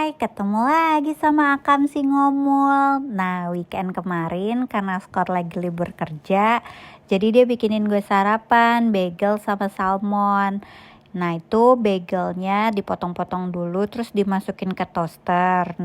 Ketemu lagi sama Akam si Ngomul. Nah, weekend kemarin karena Skor lagi libur kerja, jadi dia bikinin gue sarapan, bagel sama salmon. Nah, itu bagelnya dipotong-potong dulu terus dimasukin ke toaster.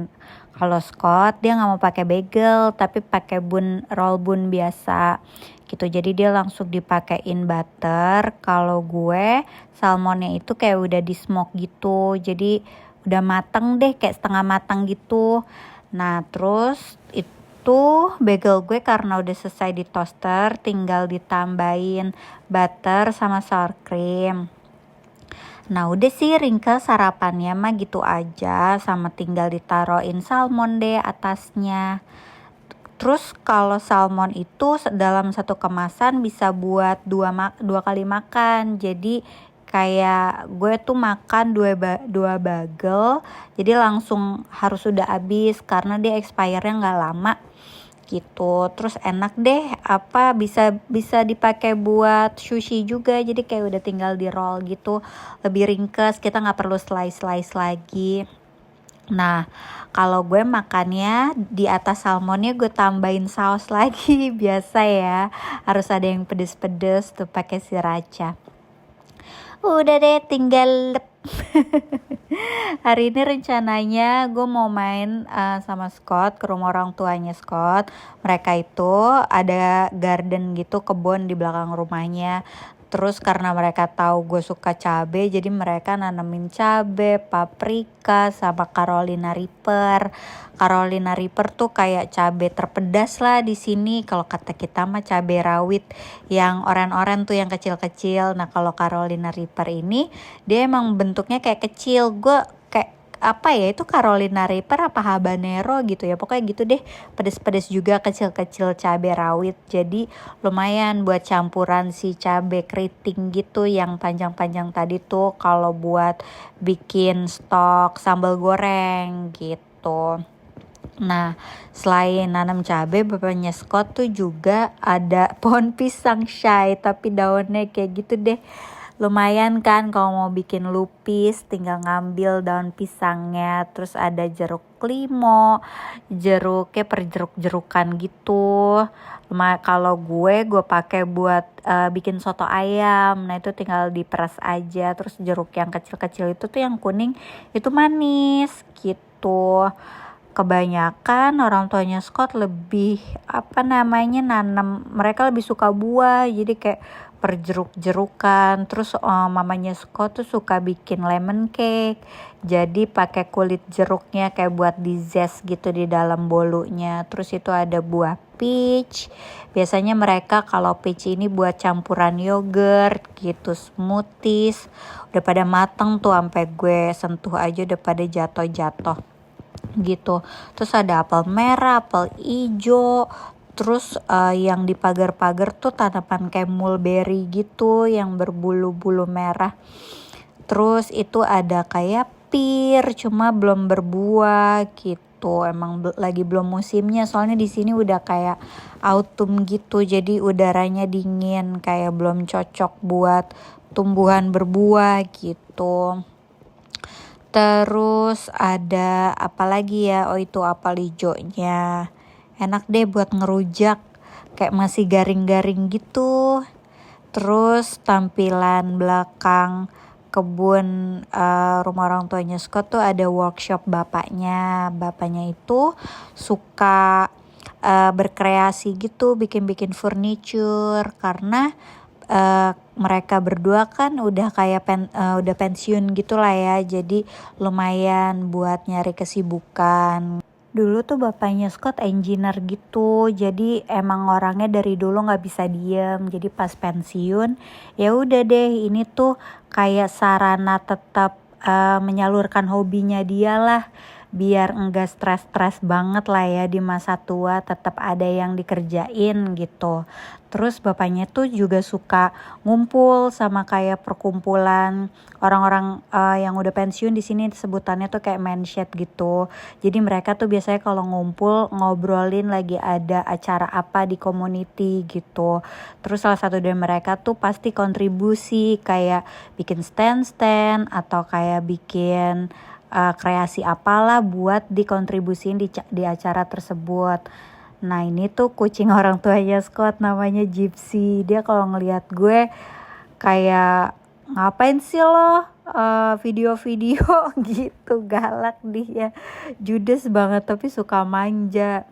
Kalau Scott dia nggak mau pakai bagel tapi pakai roll bun biasa gitu. Jadi dia langsung dipakein butter. Kalau gue salmonnya itu kayak udah di smoke gitu. Jadi udah mateng deh, kayak setengah matang gitu. Nah, terus itu bagel gue karena udah selesai di toaster, tinggal ditambahin butter sama sour cream. Nah, udah sih ringkas sarapannya mah gitu aja, sama tinggal ditaruhin salmon deh atasnya. Terus kalau salmon itu dalam satu kemasan bisa buat dua kali makan. Jadi kayak gue tuh makan dua bagel, jadi langsung harus udah habis karena dia expire-nya nggak lama gitu. Terus enak deh, bisa dipakai buat sushi juga, jadi kayak udah tinggal di roll gitu, lebih ringkes, kita nggak perlu slice lagi. Nah, kalau gue makannya di atas salmonnya gue tambahin saus lagi. Biasa ya, harus ada yang pedes-pedes tuh pakai sriracha. Udah deh, tinggal hari ini rencananya gue mau main sama Scott ke rumah orang tuanya Scott. Mereka itu ada garden gitu, kebun di belakang rumahnya. Terus karena mereka tahu gue suka cabe, jadi mereka nanemin cabe, paprika, sama Carolina Reaper. Carolina Reaper tuh kayak cabe terpedas lah di sini. Kalau kata kita mah cabe rawit yang oren-oren tuh yang kecil-kecil. Nah, kalau Carolina Reaper ini dia emang bentuknya kayak kecil. Gue kayak apa ya, itu Carolina Reaper apa habanero gitu ya, pokoknya gitu deh, pedes-pedes juga, kecil-kecil cabai rawit. Jadi lumayan buat campuran si cabai keriting gitu yang panjang-panjang tadi tuh kalau buat bikin stok sambal goreng gitu. Nah, selain nanam cabai, bapaknya Scott tuh juga ada pohon pisang shy, tapi daunnya kayak gitu deh. Lumayan kan kalau mau bikin lupis, tinggal ngambil daun pisangnya. Terus ada jeruk limo, jeruknya per jeruk-jerukan gitu. Kalau gue pakai buat bikin soto ayam. Nah, itu tinggal diperas aja. Terus jeruk yang kecil-kecil itu tuh yang kuning itu manis gitu. Kebanyakan orang tuanya Scott lebih nanam, mereka lebih suka buah, jadi kayak perjeruk-jerukan. Terus mamanya Scott tuh suka bikin lemon cake, jadi pakai kulit jeruknya kayak buat di zest gitu di dalam bolunya. Terus itu ada buah peach, biasanya mereka kalau peach ini buat campuran yogurt gitu, smoothies. Udah pada mateng tuh, sampai gue sentuh aja udah pada jatuh-jatuh gitu. Terus ada apel merah, apel hijau. Terus yang di pagar-pagar tuh tanaman kayak mulberry gitu yang berbulu-bulu merah. Terus itu ada kayak pir, cuma belum berbuah gitu. Emang lagi belum musimnya, soalnya di sini udah kayak autumn gitu, jadi udaranya dingin, kayak belum cocok buat tumbuhan berbuah gitu. Terus ada apa lagi ya? Oh, itu apel hijaunya. Enak deh buat ngerujak, kayak masih garing-garing gitu. Terus tampilan belakang kebun rumah orang tuanya Scott tuh ada workshop bapaknya. Bapaknya itu suka berkreasi gitu, bikin-bikin furniture, karena mereka berdua kan udah kayak udah pensiun gitulah ya, jadi lumayan buat nyari kesibukan. Dulu tuh bapaknya Scott engineer gitu, jadi emang orangnya dari dulu nggak bisa diem. Jadi pas pensiun ya udah deh, ini tuh kayak sarana tetap menyalurkan hobinya dia lah, biar enggak stres-stres banget lah ya di masa tua, tetap ada yang dikerjain gitu. Terus bapaknya tuh juga suka ngumpul sama kayak perkumpulan orang-orang yang udah pensiun. Di sini sebutannya tuh kayak manship gitu. Jadi mereka tuh biasanya kalau ngumpul ngobrolin lagi ada acara apa di community gitu. Terus salah satu dari mereka tuh pasti kontribusi kayak bikin stand atau kayak bikin kreasi apalah buat dikontribusin di acara tersebut. Nah ini tuh kucing orang tuanya Scott, namanya Gypsy. Dia kalau ngelihat gue kayak, ngapain sih lo video-video gitu, galak dia, judes banget tapi suka manja,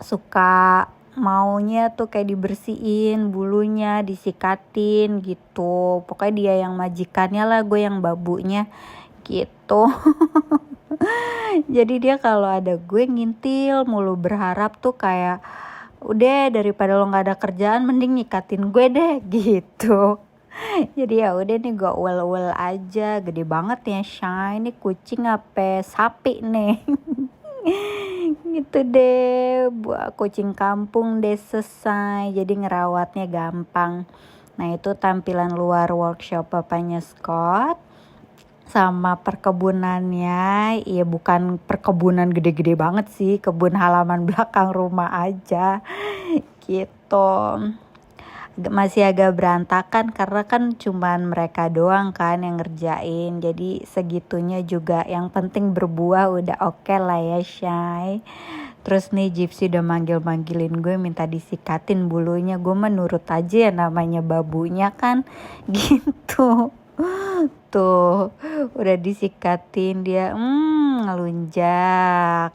suka maunya tuh kayak dibersihin bulunya, disikatin gitu. Pokoknya dia yang majikannya lah, gue yang babunya gitu. Jadi dia kalau ada gue ngintil mulu, berharap tuh kayak, udah daripada lo nggak ada kerjaan mending nyikatin gue deh gitu. Jadi ya udah nih, gue uel aja. Gede banget ya Shay, ini kucing apa sapi nih. Gitu deh, buat kucing kampung deh selesai, jadi ngerawatnya gampang. Nah itu tampilan luar workshop papanya Scott sama perkebunannya. Ya bukan perkebunan gede-gede banget sih, kebun halaman belakang rumah aja gitu. Masih agak berantakan karena kan cuman mereka doang kan yang ngerjain, jadi segitunya juga yang penting berbuah udah oke lah ya Shay. Terus nih Gypsy udah manggilin gue minta disikatin bulunya. Gue menurut aja ya, namanya babunya kan gitu. Tuh udah disikatin dia ngelunjak.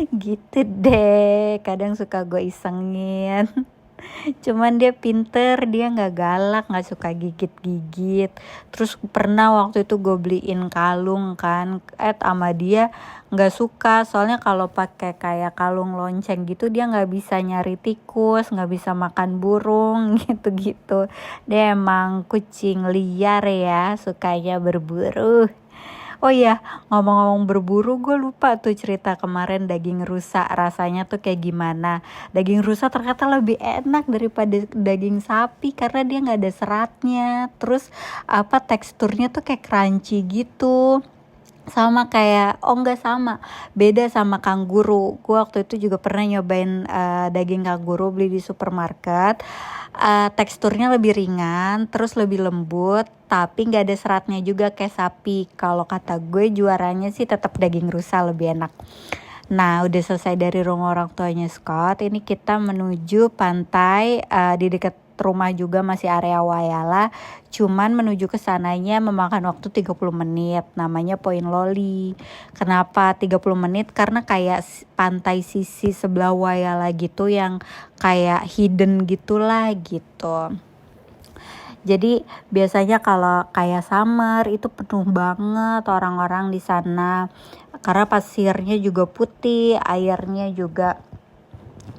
Gitu deh, kadang suka gue isengin. Cuman dia pinter, dia nggak galak, nggak suka gigit-gigit. Terus pernah waktu itu gue beliin kalung kan, sama dia nggak suka, soalnya kalau pakai kayak kalung lonceng gitu dia nggak bisa nyari tikus, nggak bisa makan burung gitu-gitu. Dia emang kucing liar ya, sukanya berburu. Oh iya, ngomong-ngomong berburu, gue lupa tuh cerita kemarin daging rusa rasanya tuh kayak gimana. Daging rusa ternyata lebih enak daripada daging sapi karena dia nggak ada seratnya. Terus teksturnya tuh kayak crunchy gitu. Sama kayak, enggak sama, beda sama kanguru. Gue waktu itu juga pernah nyobain daging kanguru beli di supermarket. Teksturnya lebih ringan, terus lebih lembut, tapi nggak ada seratnya juga kayak sapi. Kalau kata gue juaranya sih tetap daging rusa lebih enak. Nah udah selesai dari rumah orang tuanya Scott, ini kita menuju pantai di dekat rumah juga, masih area Wayala. Cuman menuju ke sananya memakan waktu 30 menit. Namanya Point Loli. Kenapa 30 menit? Karena kayak pantai sisi sebelah Wayala gitu yang kayak hidden gitulah gitu. Jadi biasanya kalau kayak summer itu penuh banget orang-orang di sana. Karena pasirnya juga putih, airnya juga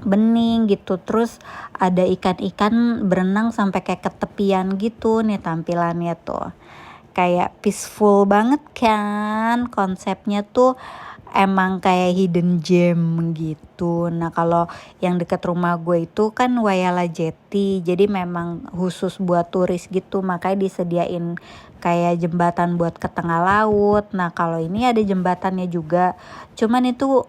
bening gitu. Terus ada ikan-ikan berenang sampai kayak ketepian gitu nih tampilannya tuh. Kayak peaceful banget kan, konsepnya tuh emang kayak hidden gem gitu. Nah kalau yang dekat rumah gue itu kan Wayala Jetty, jadi memang khusus buat turis gitu, makanya disediain kayak jembatan buat ke tengah laut. Nah kalau ini ada jembatannya juga, cuman itu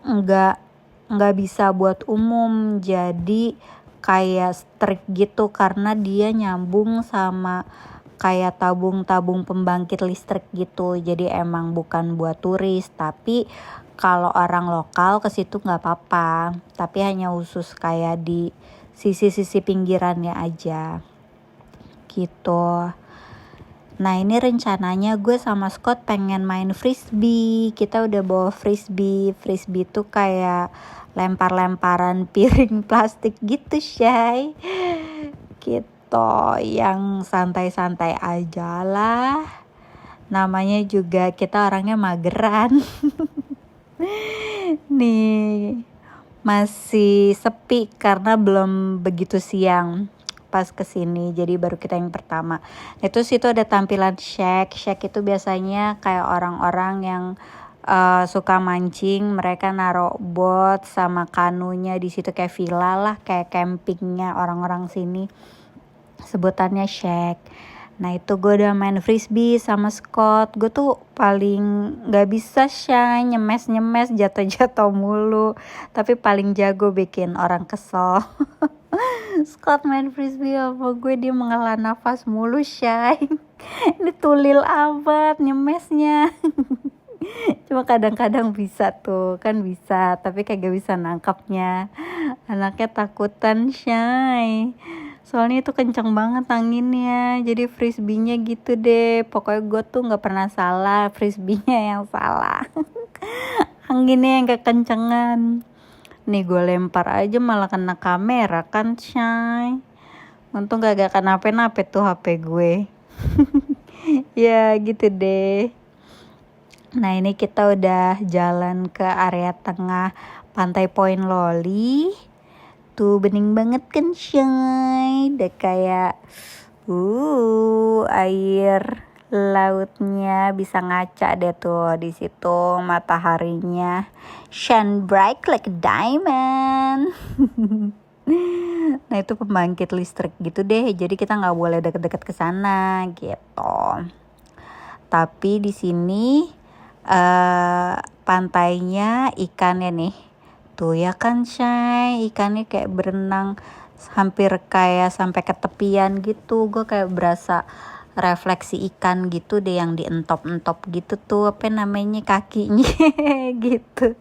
nggak bisa buat umum, jadi kayak strict gitu karena dia nyambung sama kayak tabung pembangkit listrik gitu. Jadi emang bukan buat turis, tapi kalau orang lokal ke situ nggak apa-apa, tapi hanya khusus kayak di sisi-sisi pinggirannya aja gitu. Nah ini rencananya gue sama Scott pengen main frisbee. Kita udah bawa frisbee. Frisbee tuh kayak lempar-lemparan piring plastik gitu Shay. Gitu, yang santai-santai aja lah. Namanya juga kita orangnya mageran. Nih masih sepi karena belum begitu siang pas kesini, jadi baru kita yang pertama. Itu situ ada tampilan shack itu biasanya kayak orang-orang yang suka mancing, mereka naruh boat sama kanunya di situ, kayak villa lah, kayak campingnya orang-orang sini, sebutannya shack. Nah itu gue udah main frisbee sama Scott. Gue tuh paling gak bisa Shay, nyemes jatuh mulu, tapi paling jago bikin orang kesel. Scott main frisbee sama gue, dia menghela nafas mulu, Shay. Ini tulil amat nyemesnya. Cuma kadang-kadang bisa tuh, kan bisa, tapi kagak bisa nangkapnya. Anaknya takutan, Shay. Soalnya itu kenceng banget anginnya, jadi frisbee-nya gitu deh. Pokoknya gue tuh gak pernah salah, frisbee-nya yang salah. Anginnya yang kekencengan. Nih gue lempar aja malah kena kamera kan, Shay. Untung gak kenapa-napa tuh HP gue. Ya gitu deh. Nah ini kita udah jalan ke area tengah Pantai Point Loli. Tuh bening banget kan, Shay. Udah kayak air lautnya bisa ngaca deh tuh di situ, mataharinya shine bright like a diamond. Nah itu pembangkit listrik gitu deh, jadi kita nggak boleh deket-deket ke sana gitu. Tapi di sini pantainya ikannya nih tuh ya kan, Shay, ikannya kayak berenang hampir kayak sampai ke tepian gitu. Gue kayak berasa refleksi ikan gitu deh yang dientop-entop gitu tuh, apa namanya, kakinya gitu.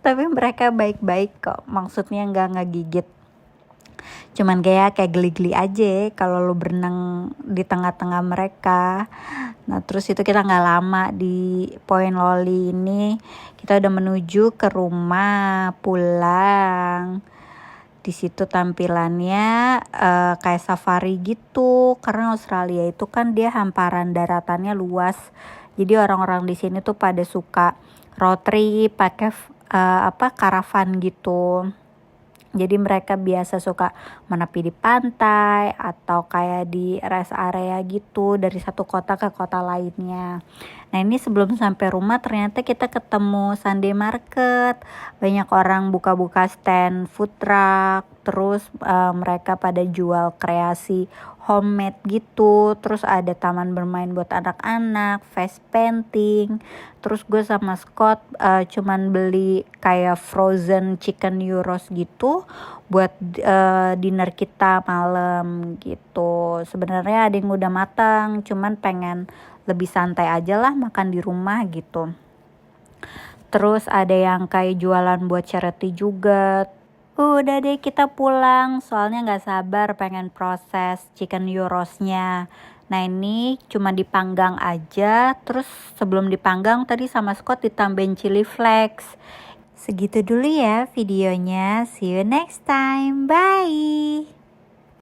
Tapi mereka baik-baik kok, maksudnya nggak ngegigit, cuman kayak geli-geli aja kalau lu berenang di tengah-tengah mereka. Nah terus itu kita nggak lama di Point Loli ini, kita udah menuju ke rumah pulang. Di situ tampilannya kayak safari gitu, karena Australia itu kan dia hamparan daratannya luas. Jadi orang-orang di sini tuh pada suka road trip pakai karavan gitu. Jadi mereka biasa suka menepi di pantai atau kayak di rest area gitu, dari satu kota ke kota lainnya. Nah ini sebelum sampai rumah ternyata kita ketemu Sunday Market. Banyak orang buka-buka stand food truck. Terus mereka pada jual kreasi homemade gitu. Terus ada taman bermain buat anak-anak, face painting. Terus gue sama Scott cuman beli kayak frozen chicken gyros gitu buat dinner kita malam gitu. Sebenarnya ada yang udah matang, cuman pengen lebih santai aja lah makan di rumah gitu. Terus ada yang kayak jualan buat charity juga. Udah deh kita pulang, soalnya gak sabar pengen proses chicken gyrosnya. Nah ini cuma dipanggang aja, terus sebelum dipanggang tadi sama Scott ditambahin chili flakes. Segitu dulu ya videonya, see you next time, bye.